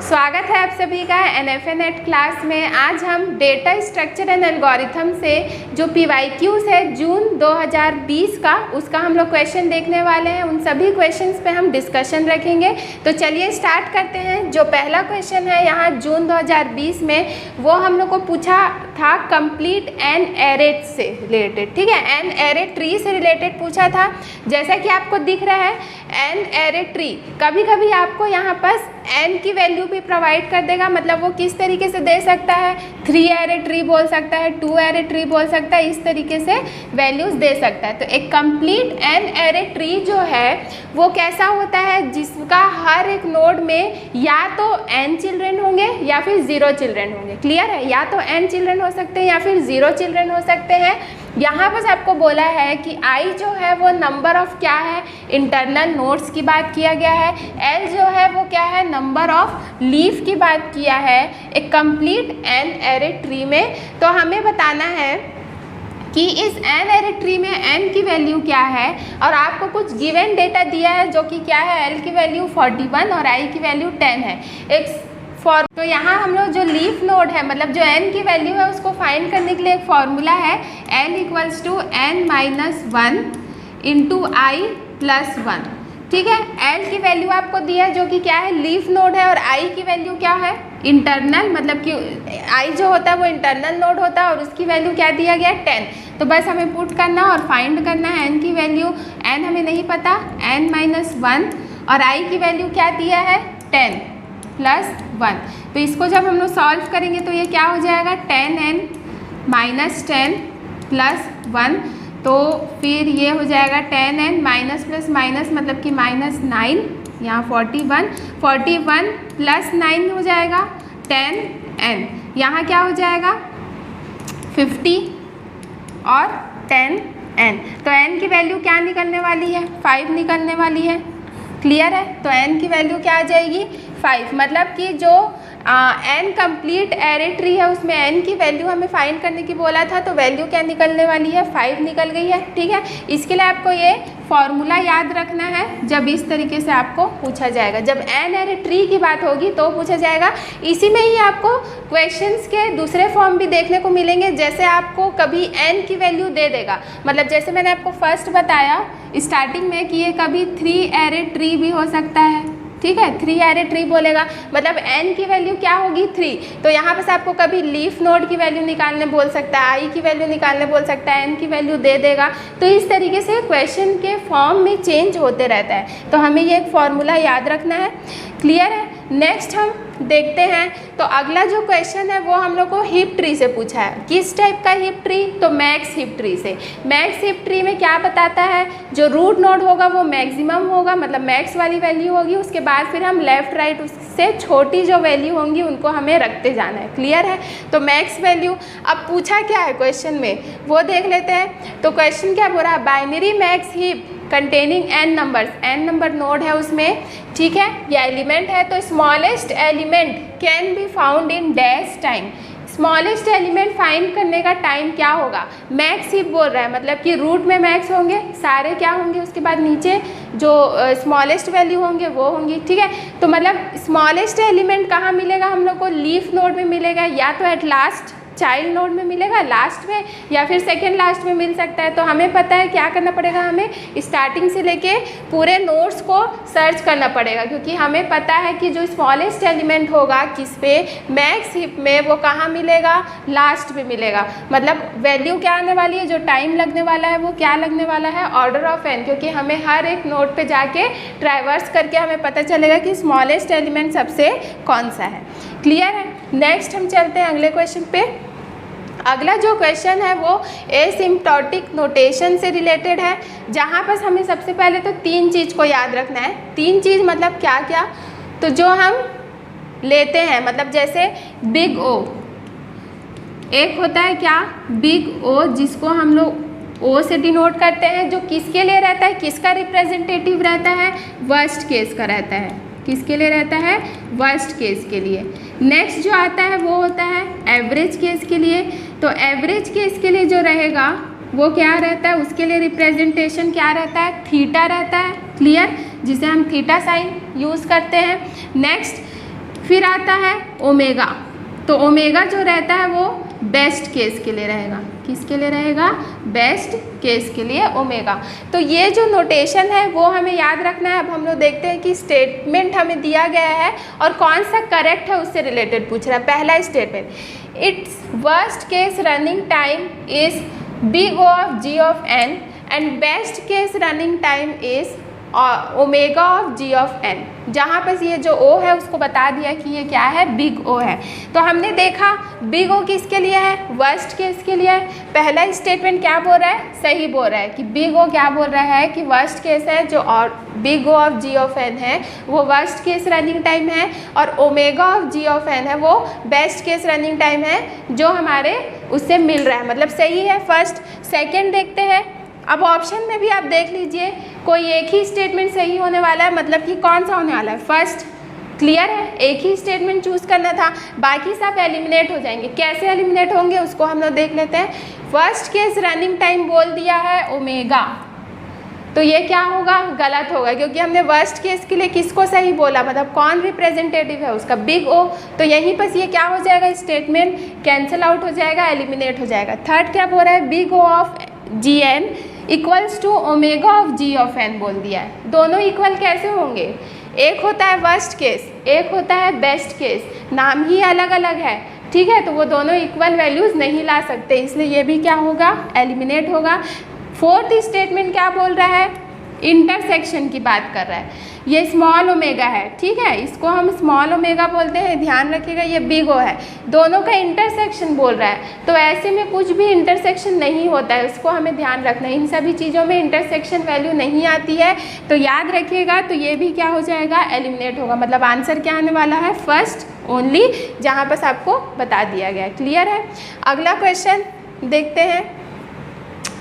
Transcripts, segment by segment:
स्वागत है आप सभी का NFA नेट क्लास में। आज हम डेटा स्ट्रक्चर एंड एल्गोरिथम से जो PYQs है जून 2020 का, उसका हम लोग क्वेश्चन देखने वाले हैं। उन सभी क्वेश्चंस पे हम डिस्कशन रखेंगे। तो चलिए स्टार्ट करते हैं। जो पहला क्वेश्चन है यहाँ जून 2020 में, वो हम लोग को पूछा था कंप्लीट एन एरे से रिलेटेड। ठीक है, एन एरे ट्री से रिलेटेड पूछा था। जैसा कि आपको दिख रहा है एन एरे ट्री, कभी कभी आपको यहाँ पर एन की वैल्यू भी प्रोवाइड कर देगा। मतलब वो किस तरीके से दे सकता है, 3 एरे ट्री बोल सकता है, 2 एरे ट्री बोल सकता है, इस तरीके से वैल्यूज दे सकता है। तो एक कंप्लीट एन एरे ट्री जो है वो कैसा होता है, जिसका हर एक नोड में या तो n चिल्ड्रन होंगे या फिर 0 चिल्ड्रन होंगे। क्लियर है, या तो n चिल्ड्रन हो सकते हैं या फिर 0 चिल्ड्रन हो सकते हैं। यहाँ बस आपको बोला है कि i जो है वो नंबर ऑफ क्या है, इंटरनल नोड्स की बात किया गया है। l जो है वो क्या है, नंबर ऑफ लीफ की बात किया है एक कंप्लीट एन एरे ट्री में। तो हमें बताना है कि इस एन एरे ट्री में n की वैल्यू क्या है, और आपको कुछ गिवन डेटा दिया है जो कि क्या है, l की वैल्यू 41 और i की वैल्यू 10 है। एक तो यहाँ हम लोग जो लीफ नोड है, मतलब जो n की वैल्यू है, उसको फाइंड करने के लिए एक फॉर्मूला है n = n-1 इंटू i + 1। ठीक है, l की वैल्यू आपको दिया है जो कि क्या है, लीफ नोड है, और i की वैल्यू क्या है, इंटरनल, मतलब कि i जो होता है वो इंटरनल नोड होता है, और उसकी वैल्यू क्या दिया गया है, 10। तो बस हमें पुट करना और फाइंड करना है n की वैल्यू। n हमें नहीं पता, n-1, और i की वैल्यू क्या दिया है, 10 + 1। तो इसको जब हम लोग सॉल्व करेंगे तो ये क्या हो जाएगा, 10n - 10 + 1। तो फिर ये हो जाएगा 10n माइनस प्लस माइनस मतलब कि -9, यहाँ 41 + 9 हो जाएगा 10n। यहाँ क्या हो जाएगा 50 और 10n। तो n की वैल्यू क्या निकलने वाली है, 5 निकलने वाली है। क्लियर है, तो n की वैल्यू क्या आ जाएगी, 5। मतलब कि जो n कंप्लीट एरे ट्री है उसमें n की वैल्यू हमें फाइंड करने की बोला था, तो वैल्यू क्या निकलने वाली है, 5 निकल गई है। ठीक है, इसके लिए आपको ये फॉर्मूला याद रखना है जब इस तरीके से आपको पूछा जाएगा। जब n एरे ट्री की बात होगी तो पूछा जाएगा। इसी में ही आपको क्वेश्चंस के दूसरे फॉर्म भी देखने को मिलेंगे। जैसे आपको कभी n की वैल्यू दे देगा, मतलब जैसे मैंने आपको फर्स्ट बताया स्टार्टिंग में कि ये कभी 3 एरे ट्री भी हो सकता है। ठीक है, 3 एरे ट्री बोलेगा, मतलब n की वैल्यू क्या होगी, 3। तो यहाँ पर आपको कभी लीफ नोड की वैल्यू निकालने बोल सकता है, i की वैल्यू निकालने बोल सकता है, n की वैल्यू दे देगा। तो इस तरीके से क्वेश्चन के फॉर्म में चेंज होते रहता है, तो हमें ये एक फॉर्मूला याद रखना है। क्लियर है, नेक्स्ट हम देखते हैं। तो अगला जो क्वेश्चन है वो हम लोग को हीप ट्री से पूछा है। किस टाइप का हीप ट्री, तो मैक्स हीप ट्री से। मैक्स हीप ट्री में क्या बताता है, जो रूट नोड होगा वो मैक्सिमम होगा, मतलब मैक्स वाली वैल्यू होगी। उसके बाद फिर हम लेफ्ट राइट उससे छोटी जो वैल्यू होंगी उनको हमें रखते जाना है। क्लियर है, तो मैक्स वैल्यू। अब पूछा क्या है क्वेश्चन में वो देख लेते हैं। तो क्वेश्चन क्या बोल रहा है, binary max heap containing n numbers, n number node है उसमें। ठीक है, ये एलिमेंट है, तो smallest element can be found in dash time. Smallest element find करने का टाइम क्या होगा, मैक्स हीप बोल रहा है, मतलब कि रूट में मैक्स होंगे सारे, क्या होंगे उसके बाद नीचे जो स्मॉलेस्ट वैल्यू होंगे वो होंगी। ठीक है, तो मतलब स्मॉलेस्ट एलिमेंट कहाँ मिलेगा हम लोग को, लीफ नोड में मिलेगा, या तो एट लास्ट चाइल्ड नोड में मिलेगा लास्ट में, या फिर सेकेंड लास्ट में मिल सकता है। तो हमें पता है क्या करना पड़ेगा, हमें स्टार्टिंग से लेके पूरे नोड्स को सर्च करना पड़ेगा, क्योंकि हमें पता है कि जो स्मॉलेस्ट एलिमेंट होगा किस पे, मैक्स हीप में, वो कहाँ मिलेगा, लास्ट में मिलेगा। मतलब वैल्यू क्या आने वाली है, जो टाइम लगने वाला है वो क्या लगने वाला है, ऑर्डर ऑफ n, क्योंकि हमें हर एक नोड पे जाके ट्रैवर्स करके हमें पता चलेगा कि स्मॉलेस्ट एलिमेंट सबसे कौन सा है। क्लियर है, नेक्स्ट हम चलते हैं अगले क्वेश्चन पे। अगला जो क्वेश्चन है वो एसिम्प्टोटिक नोटेशन से रिलेटेड है, जहाँ पर हमें सबसे पहले तो 3 चीज़ को याद रखना है। 3 चीज़ मतलब क्या क्या, तो जो हम लेते हैं, मतलब जैसे बिग O, एक होता है क्या, बिग O, जिसको हम लोग O से डिनोट करते हैं, जो किसके लिए रहता है, किसका रिप्रेजेंटेटिव रहता है, वर्स्ट केस का रहता है। किसके लिए रहता है, वर्स्ट केस के लिए। नेक्स्ट जो आता है वो होता है एवरेज केस के लिए। तो एवरेज केस के लिए जो रहेगा वो क्या रहता है, उसके लिए रिप्रेजेंटेशन क्या रहता है, थीटा रहता है। क्लियर, जिसे हम थीटा साइन यूज़ करते हैं। नेक्स्ट फिर आता है ओमेगा, तो ओमेगा जो रहता है वो बेस्ट केस के लिए रहेगा। किसके लिए रहेगा? बेस्ट केस के लिए ओमेगा। तो ये जो नोटेशन है वो हमें याद रखना है। अब हम लोग देखते हैं कि स्टेटमेंट हमें दिया गया है और कौन सा करेक्ट है उससे रिलेटेड पूछ रहा है। पहला statement, its worst case running time is big O of G of N and best case running time is omega of G of N। जहाँ पर ये जो O है उसको बता दिया कि ये क्या है? बिग O है। तो हमने देखा बिग O किसके लिए है? वर्स्ट केस के लिए है। पहला स्टेटमेंट क्या बोल रहा है? सही बोल रहा है कि बिग O क्या बोल रहा है कि वर्स्ट केस है जो और big O of G of N है वो वर्स्ट केस रनिंग टाइम है, और omega of G of N है वो बेस्ट केस रनिंग टाइम है जो हमारे उससे मिल रहा है, मतलब सही है फर्स्ट। सेकेंड देखते हैं। अब ऑप्शन में भी आप देख लीजिए कोई एक ही स्टेटमेंट सही होने वाला है, मतलब कि कौन सा होने वाला है? फर्स्ट। क्लियर है? एक ही स्टेटमेंट चूज़ करना था, बाकी सब एलिमिनेट हो जाएंगे। कैसे एलिमिनेट होंगे उसको हम लोग देख लेते हैं। फर्स्ट केस रनिंग टाइम बोल दिया है ओमेगा, तो ये क्या होगा? गलत होगा, क्योंकि हमने वर्स्ट केस के लिए किसको सही बोला, मतलब कौन रिप्रेजेंटेटिव है उसका? Big O। तो यहीं पर ये क्या हो जाएगा? स्टेटमेंट कैंसिल आउट हो जाएगा, एलिमिनेट हो जाएगा। थर्ड क्या बोल रहा है? Big O of GN equals to omega of G of N बोल दिया है। दोनों इक्वल कैसे होंगे? एक होता है वर्स्ट केस, एक होता है बेस्ट केस, नाम ही अलग अलग है, ठीक है? तो वो दोनों इक्वल वैल्यूज़ नहीं ला सकते, इसलिए ये भी क्या होगा? एलिमिनेट होगा। फोर्थ स्टेटमेंट क्या बोल रहा है? इंटरसेक्शन की बात कर रहा है। ये स्मॉल ओमेगा है, ठीक है, इसको हम स्मॉल ओमेगा बोलते हैं, ध्यान रखिएगा। ये बिग O है, दोनों का इंटरसेक्शन बोल रहा है, तो ऐसे में कुछ भी इंटरसेक्शन नहीं होता है, उसको हमें ध्यान रखना है। इन सभी चीज़ों में इंटरसेक्शन वैल्यू नहीं आती है, तो याद रखिएगा। तो ये भी क्या हो जाएगा? एलिमिनेट होगा। मतलब आंसर क्या आने वाला है? फर्स्ट ओनली, जहाँ पर आपको बता दिया गया है। क्लियर है? अगला क्वेश्चन देखते हैं।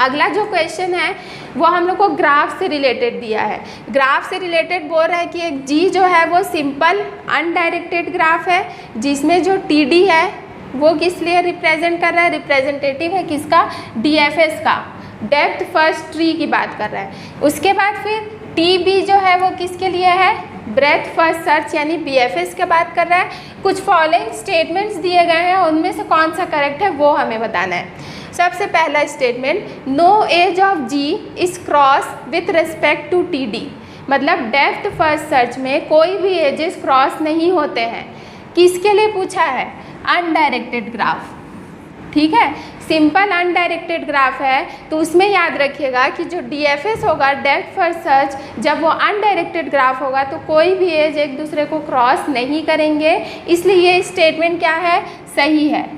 अगला जो क्वेश्चन है वो हम लोग को ग्राफ से रिलेटेड दिया है। ग्राफ से रिलेटेड बोल रहा है कि एक जी जो है वो सिंपल अनडायरेक्टेड ग्राफ है, जिसमें जो TD है वो किस लिए रिप्रेजेंट कर रहा है? रिप्रेजेंटेटिव है किसका? DFS का, डेप्थ फर्स्ट ट्री की बात कर रहा है। उसके बाद फिर TB जो है वो किसके लिए है? ब्रेथ फर्स्ट सर्च यानी BFS की बात कर रहा है। कुछ फॉलोइंग स्टेटमेंट्स दिए गए हैं, उनमें से कौन सा करेक्ट है वो हमें बताना है। सबसे पहला statement, no edge of G is cross with respect to TD, मतलब डेप्थ फर्स्ट सर्च में कोई भी एजेस क्रॉस नहीं होते हैं। किसके लिए पूछा है? अनडायरेक्टेड ग्राफ, ठीक है, सिंपल अनडायरेक्टेड ग्राफ है, तो उसमें याद रखिएगा कि जो DFS होगा, डेप्थ फर्स्ट सर्च, जब वो अनडायरेक्टेड ग्राफ होगा तो कोई भी एज एक दूसरे को क्रॉस नहीं करेंगे, इसलिए ये स्टेटमेंट क्या है? सही है।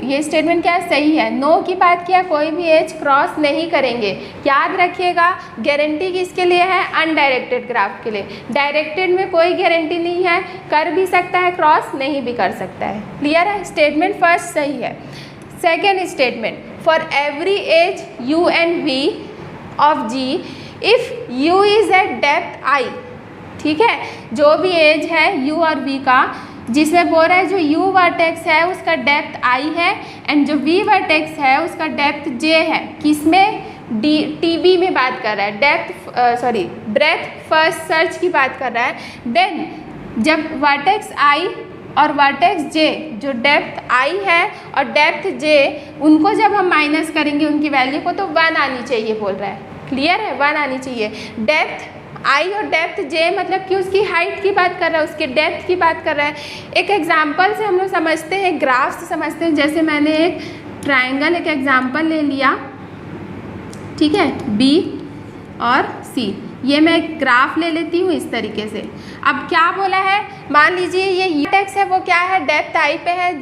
ये स्टेटमेंट क्या है? सही है। नो की बात किया, कोई भी एज क्रॉस नहीं करेंगे। याद रखिएगा, गारंटी किसके लिए है? अनडायरेक्टेड ग्राफ के लिए। डायरेक्टेड में कोई गारंटी नहीं है, कर भी सकता है क्रॉस, नहीं भी कर सकता है। क्लियर है? स्टेटमेंट फर्स्ट सही है। Second statement, for every edge U and V of G if U is at depth I, ठीक है, जो भी एज है U और V का, जिसमें बोल रहा है जो U वर्टेक्स है उसका डेप्थ I है एंड जो V वर्टेक्स है उसका डेप्थ J है। किसमें? TB में बात कर रहा है, ब्रेथ फर्स्ट सर्च की बात कर रहा है। देन जब वर्टेक्स I और वर्टेक्स J, जो डेप्थ I है और डेप्थ J, उनको जब हम माइनस करेंगे उनकी वैल्यू को, तो 1 आनी चाहिए बोल रहा है। क्लियर है? 1 आनी चाहिए। डेप्थ I और डेप्थ J मतलब कि उसकी हाइट की बात कर रहा है, उसके डेप्थ की बात कर रहा है। एक एग्जांपल से हम लोग समझते हैं, ग्राफ से समझते हैं। जैसे मैंने एक ट्रायंगल एक एग्जांपल ले लिया, ठीक है, B और C, ये मैं एक ग्राफ ले लेती हूँ इस तरीके से। अब क्या बोला है? मान लीजिए ये वर्टेक्स है वो क्या है? डेप्थ I पे है,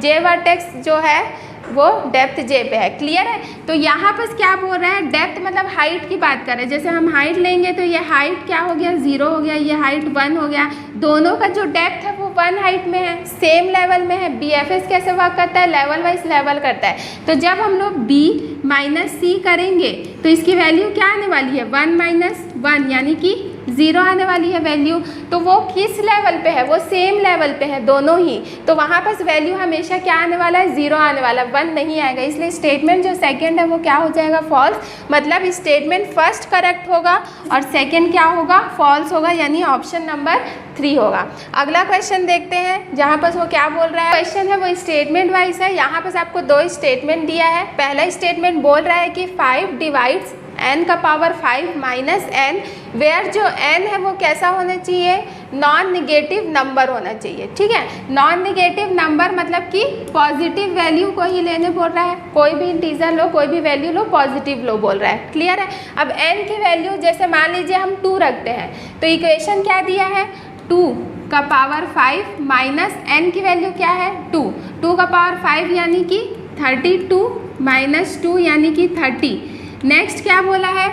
J वर्टेक्स जो है वो डेप्थ J पे है। क्लियर है? तो यहाँ पर क्या बोल रहा है? डेप्थ मतलब हाइट की बात कर रहे हैं। जैसे हम हाइट लेंगे तो ये हाइट क्या हो गया? 0 हो गया, ये हाइट 1 हो गया। दोनों का जो डेप्थ है वो 1 हाइट में है, सेम लेवल में है। BFS कैसे वर्क करता है? लेवल वाइज लेवल करता है। तो जब हम लोग B माइनस C करेंगे तो इसकी वैल्यू क्या आने वाली है? 1 - 1 यानी कि ज़ीरो आने वाली है वैल्यू, तो वो किस लेवल पे है, वो सेम लेवल पे है दोनों ही, तो वहाँ पर वैल्यू हमेशा क्या आने वाला है, ज़ीरो आने वाला, 1 नहीं आएगा। इसलिए स्टेटमेंट जो सेकंड है वो क्या हो जाएगा, फॉल्स। मतलब स्टेटमेंट फर्स्ट करेक्ट होगा और सेकंड क्या होगा, फॉल्स होगा, यानी ऑप्शन नंबर 3 होगा। अगला क्वेश्चन देखते हैं, जहाँ पर वो क्या बोल रहा है। क्वेश्चन है वो स्टेटमेंट वाइज है। यहाँ पर आपको 2 स्टेटमेंट दिया है। पहला स्टेटमेंट बोल रहा है कि 5 डिवाइड्स n का पावर 5 माइनस n, वेयर जो n है वो कैसा होना चाहिए, नॉन निगेटिव नंबर होना चाहिए। ठीक है, नॉन निगेटिव नंबर मतलब कि पॉजिटिव वैल्यू को ही लेने बोल रहा है, कोई भी इंटीजर लो, कोई भी वैल्यू लो, पॉजिटिव लो बोल रहा है। क्लियर है। अब n की वैल्यू जैसे मान लीजिए हम 2 रखते हैं, तो इक्वेशन क्या दिया है, 2 का पावर 5 माइनस n की वैल्यू क्या है, 2, 2 का पावर 5 यानी कि 32 माइनस 2 यानी कि 30। नेक्स्ट क्या बोला है,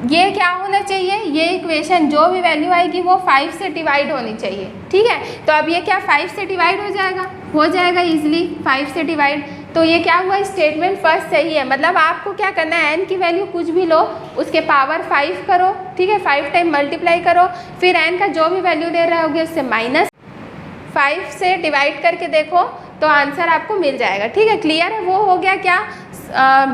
ये क्या होना चाहिए, ये इक्वेशन जो भी वैल्यू आएगी वो 5 से डिवाइड होनी चाहिए। ठीक है, तो अब ये क्या 5 से डिवाइड हो जाएगा इजीली 5 से डिवाइड। तो ये क्या हुआ, स्टेटमेंट फर्स्ट सही है। मतलब आपको क्या करना है, n की वैल्यू कुछ भी लो, उसके पावर 5 करो, ठीक है, 5 टाइम मल्टीप्लाई करो, फिर n का जो भी वैल्यू दे रहे होगे उससे माइनस 5 से डिवाइड करके देखो तो आंसर आपको मिल जाएगा। ठीक है, क्लियर है। वो हो गया क्या,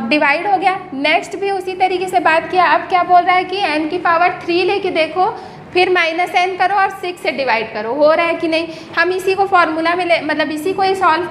डिवाइड हो गया। नेक्स्ट भी उसी तरीके से बात किया। अब क्या बोल रहा है कि n की पावर 3 लेके देखो, फिर माइनस n करो और 6 से डिवाइड करो, हो रहा है कि नहीं। हम इसी को फॉर्मूला में मतलब इसी को ही सॉल्व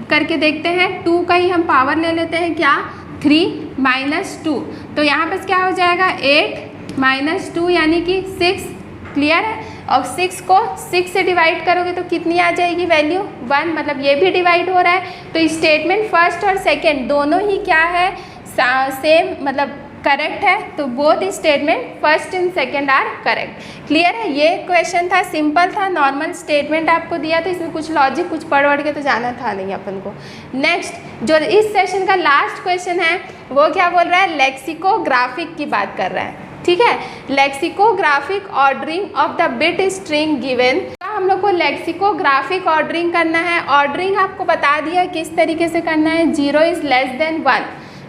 करके देखते हैं। 2 का ही हम पावर ले लेते हैं, क्या, 3 माइनस 2, तो यहाँ पर क्या हो जाएगा, 8 माइनस 2 यानी कि 6। क्लियर है। और 6 को 6 से डिवाइड करोगे तो कितनी आ जाएगी वैल्यू, 1। मतलब ये भी डिवाइड हो रहा है। तो स्टेटमेंट फर्स्ट और सेकंड दोनों ही क्या है, सेम, मतलब करेक्ट है। तो both statement first and second are correct. Clear है। ये क्वेश्चन था, सिंपल था, नॉर्मल स्टेटमेंट आपको दिया, तो इसमें कुछ लॉजिक कुछ पढ़ के तो जाना था नहीं अपन को। नेक्स्ट जो इस सेशन का लास्ट क्वेश्चन है वो क्या बोल रहा है, लेक्सिकोग्राफिक की बात कर रहा है। ठीक है, lexicographic ordering of the bit string given. हम लोग को लेक्सिकोग्राफिक ऑर्डरिंग करना है। ऑर्डरिंग आपको बता दिया किस तरीके से करना है, 0 इज़ लेस देन 1।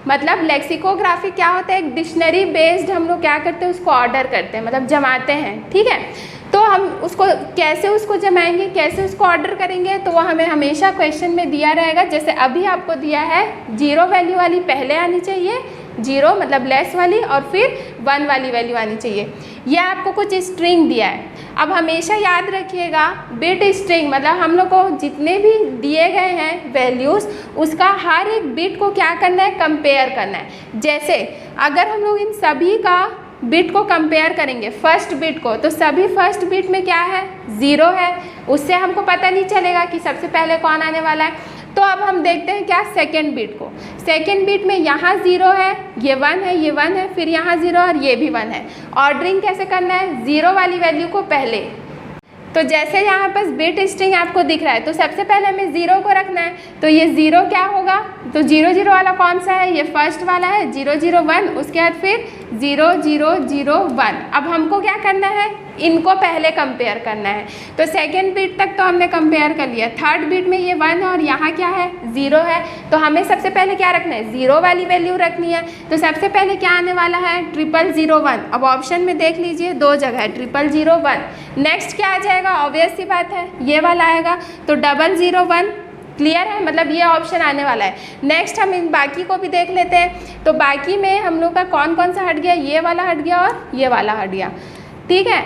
मतलब लेक्सिकोग्राफी क्या होता है, एक डिक्शनरी बेस्ड हम लोग क्या करते हैं, उसको ऑर्डर करते हैं, मतलब जमाते हैं। ठीक है, तो हम उसको कैसे उसको जमाएंगे, कैसे उसको ऑर्डर करेंगे, तो वो हमें हमेशा क्वेश्चन में दिया रहेगा। जैसे अभी आपको दिया है 0 वैल्यू वाली पहले आनी चाहिए, 0 मतलब लेस वाली, और फिर 1 वाली वैल्यू आनी चाहिए। यह आपको कुछ स्ट्रिंग दिया है। अब हमेशा याद रखिएगा, बिट स्ट्रिंग मतलब हम लोग को जितने भी दिए गए हैं वैल्यूज़, उसका हर एक बिट को क्या करना है, कंपेयर करना है। जैसे अगर हम लोग इन सभी का बिट को कंपेयर करेंगे, फर्स्ट बिट को, तो सभी फर्स्ट बिट में क्या है, 0 है। उससे हमको पता नहीं चलेगा कि सबसे पहले कौन आने वाला है। तो अब हम देखते हैं क्या, सेकेंड बिट को। सेकेंड बिट में यहाँ 0 है, ये 1 है, ये 1 है, फिर यहाँ 0 और ये भी 1 है। ऑर्डरिंग कैसे करना है, 0 वाली वैल्यू को पहले। तो जैसे यहाँ पर बिट स्ट्रिंग आपको दिख रहा है, तो सबसे पहले हमें 0 को रखना है। तो ये 0 क्या होगा, तो 0 0 वाला कौन सा है, ये फर्स्ट वाला है, 0 0 1। उसके बाद फिर 0 0 0 1। अब हमको क्या करना है, इनको पहले कंपेयर करना है। तो सेकेंड बिट तक तो हमने कंपेयर कर लिया। थर्ड बिट में ये 1 है और यहाँ क्या है, 0 है। तो हमें सबसे पहले क्या रखना है, 0 वाली वैल्यू रखनी है। तो सबसे पहले क्या आने वाला है, 00001। अब ऑप्शन में देख लीजिए 2 जगह है, 00001। नेक्स्ट क्या आ जाएगा, ऑब्वियस सी बात है ये वाला आएगा, तो 001। क्लियर है, मतलब ये ऑप्शन आने वाला है। नेक्स्ट हम इन बाकी को भी देख लेते हैं। तो बाकी में हम लोग का कौन कौन सा हट गया, ये वाला हट गया और ये वाला हट गया। ठीक है,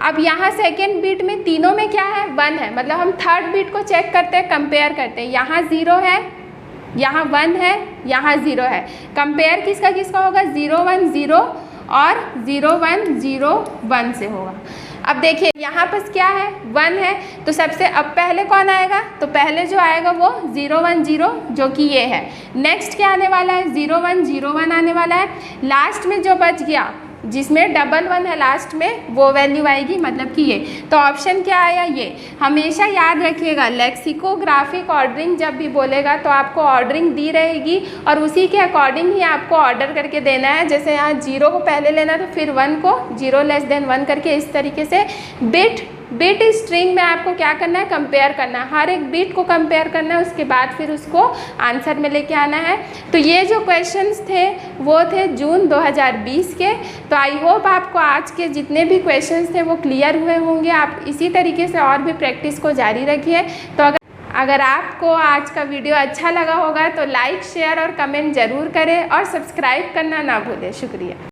अब यहाँ सेकेंड बिट में तीनों में क्या है, 1 है। मतलब हम थर्ड बिट को चेक करते हैं, कंपेयर करते हैं। यहाँ 0 है, यहाँ 1 है, यहाँ 0 है। कंपेयर किसका किसका होगा, 0 1 0 और 0 1 0 1 से होगा। अब देखिए यहाँ पर क्या है, 1 है। तो सबसे अब पहले कौन आएगा, तो पहले जो आएगा वो 0 1 0, जो कि ये है। नेक्स्ट क्या आने वाला है, 0 1 0 1 आने वाला है। लास्ट में जो बच गया, जिसमें 1 1 है लास्ट में, वो वैल्यू आएगी, मतलब कि ये। तो ऑप्शन क्या आया, ये। हमेशा याद रखिएगा, लेक्सिकोग्राफिक ऑर्डरिंग जब भी बोलेगा तो आपको ऑर्डरिंग दी रहेगी और उसी के अकॉर्डिंग ही आपको ऑर्डर करके देना है। जैसे यहाँ 0 को पहले लेना, तो फिर 1 को 0 लेस देन 1 करके इस तरीके से बिट बिट स्ट्रिंग में आपको क्या करना है, कंपेयर करना है, हर एक बिट को कंपेयर करना है, उसके बाद फिर उसको आंसर में लेके आना है। तो ये जो क्वेश्चंस थे वो थे जून 2020 के। तो आई होप आपको आज के जितने भी क्वेश्चंस थे वो क्लियर हुए होंगे। आप इसी तरीके से और भी प्रैक्टिस को जारी रखिए। तो अगर आपको आज का वीडियो अच्छा लगा होगा तो लाइक, शेयर और कमेंट ज़रूर करें और सब्सक्राइब करना ना भूलें। शुक्रिया।